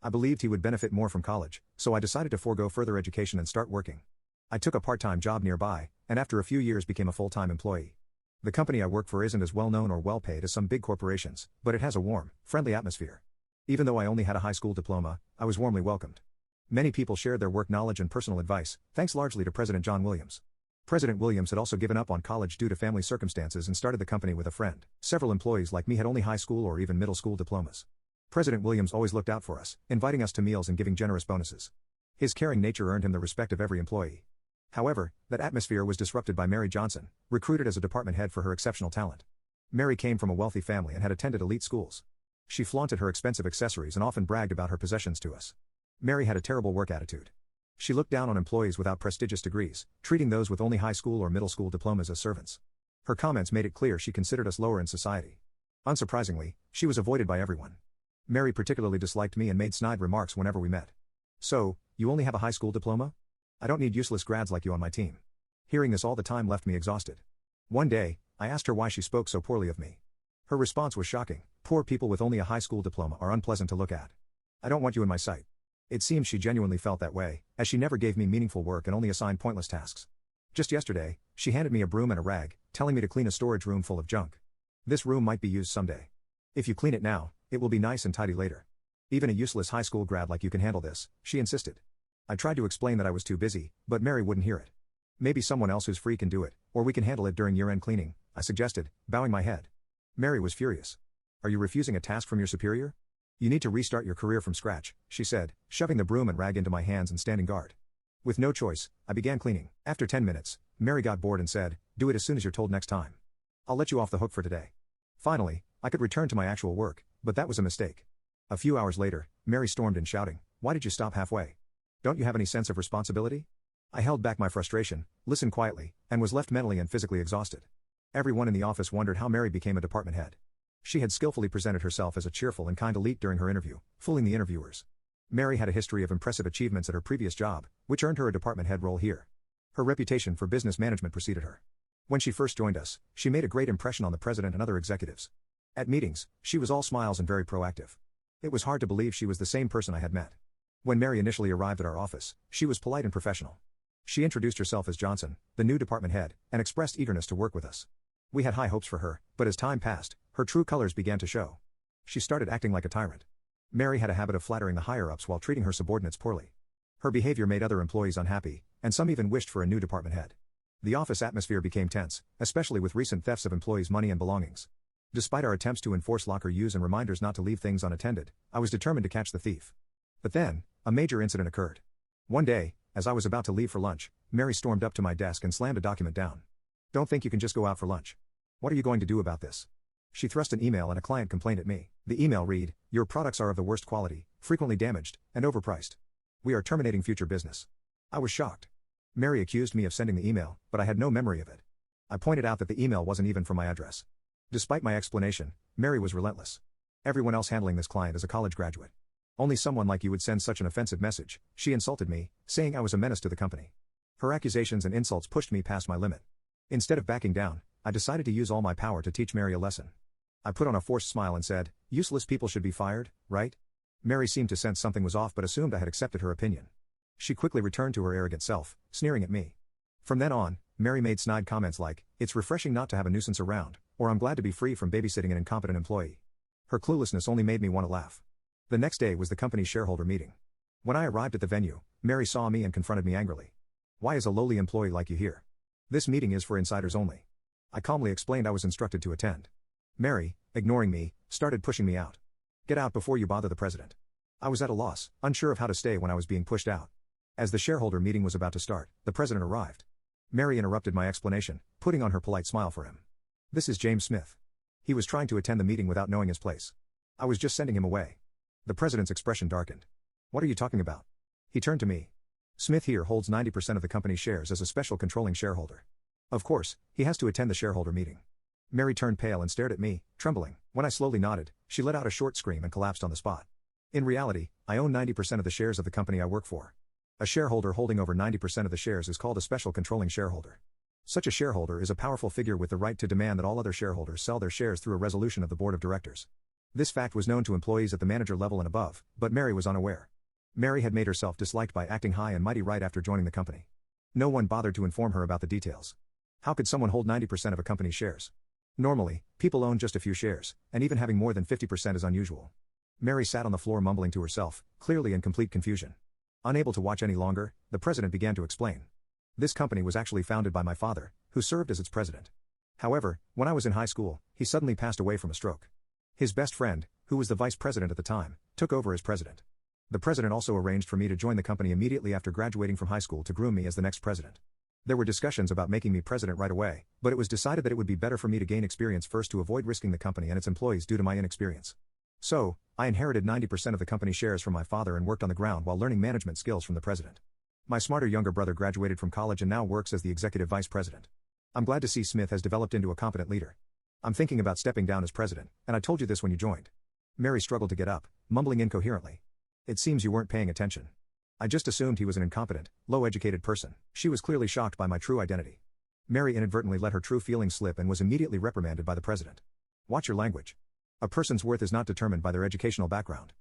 I believed he would benefit more from college, so I decided to forego further education and start working. I took a part-time job nearby, and after a few years became a full-time employee. The company I work for isn't as well-known or well-paid as some big corporations, but it has a warm, friendly atmosphere. Even though I only had a high school diploma, I was warmly welcomed. Many people shared their work knowledge and personal advice, thanks largely to President John Williams. President Williams had also given up on college due to family circumstances and started the company with a friend. Several employees like me had only high school or even middle school diplomas. President Williams always looked out for us, inviting us to meals and giving generous bonuses. His caring nature earned him the respect of every employee. However, that atmosphere was disrupted by Mary Johnson, recruited as a department head for her exceptional talent. Mary came from a wealthy family and had attended elite schools. She flaunted her expensive accessories and often bragged about her possessions to us. Mary had a terrible work attitude. She looked down on employees without prestigious degrees, treating those with only high school or middle school diplomas as servants. Her comments made it clear she considered us lower in society. Unsurprisingly, she was avoided by everyone. Mary particularly disliked me and made snide remarks whenever we met. "So, you only have a high school diploma? I don't need useless grads like you on my team." Hearing this all the time left me exhausted. One day, I asked her why she spoke so poorly of me. Her response was shocking: "Poor people with only a high school diploma are unpleasant to look at. I don't want you in my sight." It seems she genuinely felt that way, as she never gave me meaningful work and only assigned pointless tasks. Just yesterday, she handed me a broom and a rag, telling me to clean a storage room full of junk. This room might be used someday. If you clean it now, it will be nice and tidy later. Even a useless high school grad like you can handle this, she insisted. I tried to explain that I was too busy, but Mary wouldn't hear it. Maybe someone else who's free can do it, or we can handle it during year-end cleaning, I suggested, bowing my head. Mary was furious. "Are you refusing a task from your superior? You need to restart your career from scratch," she said, shoving the broom and rag into my hands and standing guard. With no choice, I began cleaning. After 10 minutes, Mary got bored and said, "Do it as soon as you're told next time. I'll let you off the hook for today." Finally, I could return to my actual work, but that was a mistake. A few hours later, Mary stormed in shouting, "Why did you stop halfway? Don't you have any sense of responsibility?" I held back my frustration, listened quietly, and was left mentally and physically exhausted. Everyone in the office wondered how Mary became a department head. She had skillfully presented herself as a cheerful and kind elite during her interview, fooling the interviewers. Mary had a history of impressive achievements at her previous job, which earned her a department head role here. Her reputation for business management preceded her. When she first joined us, she made a great impression on the president and other executives. At meetings, she was all smiles and very proactive. It was hard to believe she was the same person I had met. When Mary initially arrived at our office, she was polite and professional. She introduced herself as Johnson, the new department head, and expressed eagerness to work with us. We had high hopes for her, but as time passed, her true colors began to show. She started acting like a tyrant. Mary had a habit of flattering the higher-ups while treating her subordinates poorly. Her behavior made other employees unhappy, and some even wished for a new department head. The office atmosphere became tense, especially with recent thefts of employees' money and belongings. Despite our attempts to enforce locker use and reminders not to leave things unattended, I was determined to catch the thief. But then, a major incident occurred. One day, as I was about to leave for lunch, Mary stormed up to my desk and slammed a document down. "Don't think you can just go out for lunch. What are you going to do about this?" She thrust an email and a client complaint at me. The email read, "Your products are of the worst quality, frequently damaged, and overpriced. We are terminating future business." I was shocked. Mary accused me of sending the email, but I had no memory of it. I pointed out that the email wasn't even from my address. Despite my explanation, Mary was relentless. "Everyone else handling this client is a college graduate. Only someone like you would send such an offensive message." She insulted me, saying I was a menace to the company. Her accusations and insults pushed me past my limit. Instead of backing down, I decided to use all my power to teach Mary a lesson. I put on a forced smile and said, "Useless people should be fired, right?" Mary seemed to sense something was off but assumed I had accepted her opinion. She quickly returned to her arrogant self, sneering at me. From then on, Mary made snide comments like, "It's refreshing not to have a nuisance around," or "I'm glad to be free from babysitting an incompetent employee." Her cluelessness only made me want to laugh. The next day was the company's shareholder meeting. When I arrived at the venue, Mary saw me and confronted me angrily. "Why is a lowly employee like you here? This meeting is for insiders only." I calmly explained I was instructed to attend. Mary, ignoring me, started pushing me out. "Get out before you bother the president." I was at a loss, unsure of how to stay when I was being pushed out. As the shareholder meeting was about to start, the president arrived. Mary interrupted my explanation, putting on her polite smile for him. "This is James Smith. He was trying to attend the meeting without knowing his place. I was just sending him away." The president's expression darkened. "What are you talking about?" He turned to me. "Smith here holds 90% of the company's shares as a special controlling shareholder. Of course, he has to attend the shareholder meeting." Mary turned pale and stared at me, trembling. When I slowly nodded, she let out a short scream and collapsed on the spot. In reality, I own 90% of the shares of the company I work for. A shareholder holding over 90% of the shares is called a special controlling shareholder. Such a shareholder is a powerful figure with the right to demand that all other shareholders sell their shares through a resolution of the board of directors. This fact was known to employees at the manager level and above, but Mary was unaware. Mary had made herself disliked by acting high and mighty right after joining the company. No one bothered to inform her about the details. How could someone hold 90% of a company's shares? Normally, people own just a few shares, and even having more than 50% is unusual. Mary sat on the floor mumbling to herself, clearly in complete confusion. Unable to watch any longer, the president began to explain. This company was actually founded by my father, who served as its president. However, when I was in high school, he suddenly passed away from a stroke. His best friend, who was the vice president at the time, took over as president. The president also arranged for me to join the company immediately after graduating from high school to groom me as the next president. There were discussions about making me president right away, but it was decided that it would be better for me to gain experience first to avoid risking the company and its employees due to my inexperience. So, I inherited 90% of the company shares from my father and worked on the ground while learning management skills from the president. My smarter younger brother graduated from college and now works as the executive vice president. I'm glad to see Smith has developed into a competent leader. I'm thinking about stepping down as president, and I told you this when you joined. Mary struggled to get up, mumbling incoherently. It seems you weren't paying attention. I just assumed he was an incompetent, low-educated person. She was clearly shocked by my true identity. Mary inadvertently let her true feelings slip and was immediately reprimanded by the president. Watch your language. A person's worth is not determined by their educational background.